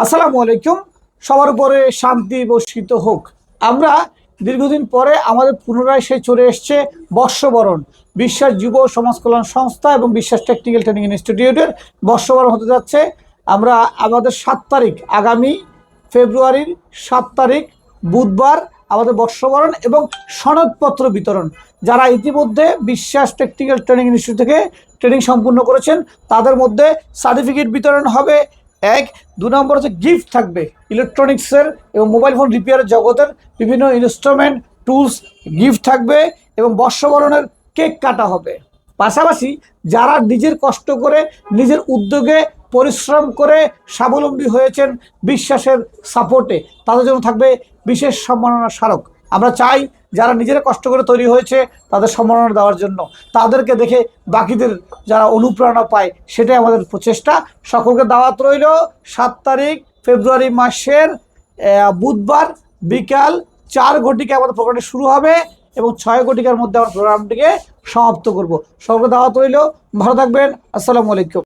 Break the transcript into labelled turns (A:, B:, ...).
A: আসসালামু আলাইকুম। সবার উপরে শান্তি বর্ষিত হোক। আমরা দীর্ঘদিন পরে আমাদের পুনরায় সে চলে এসছে বর্ষবরণ। বিশ্বাস যুব সমাজ কল্যাণ সংস্থা এবং বিশ্বাস টেকনিক্যাল ট্রেনিং ইনস্টিটিউটের বর্ষবরণ হতে যাচ্ছে। আমরা আমাদের 7 তারিখ, আগামী ফেব্রুয়ারির 7 তারিখ বুধবার আমাদের বর্ষবরণ এবং সনদপত্র বিতরণ। যারা ইতিমধ্যে বিশ্বাস টেকনিক্যাল ট্রেনিং ইনস্টিটিউট থেকে ট্রেনিং সম্পূর্ণ করেছেন তাদের মধ্যে সার্টিফিকেট বিতরণ হবে। 1, 2 নম্বর হচ্ছে গিফট থাকবে ইলেকট্রনিক্সের এবং মোবাইল ফোন রিপেয়ারের জগতের বিভিন্ন ইনস্ট্রুমেন্ট টুলস গিফট থাকবে এবং বর্ষবরণের কেক কাটা হবে। পাশাপাশি যারা নিজের কষ্ট করে নিজের উদ্যোগে পরিশ্রম করে স্বাবলম্বী হয়েছেন বিশ্বাসের সাপোর্টে, তাদের জন্য থাকবে বিশেষ সম্মাননা স্মারক। আমরা চাই যারা নিজেরা কষ্ট করে তৈরি হয়েছে তাদের সম্মাননা দেওয়ার জন্য, তাদেরকে দেখে বাকিদের যারা অনুপ্রেরণা পায়, সেটাই আমাদের প্রচেষ্টা। সকলকে দাওয়াত রইল 7 তারিখ ফেব্রুয়ারি মাসের বুধবার বিকাল 4 ঘটিকায় আমাদের প্রোগ্রামটি শুরু হবে এবং 6 ঘটিকার মধ্যে আমরা প্রোগ্রামটিকে সমাপ্ত করব। সকলকে দাওয়াত রইল। ভালো থাকবেন। আসসালামু আলাইকুম।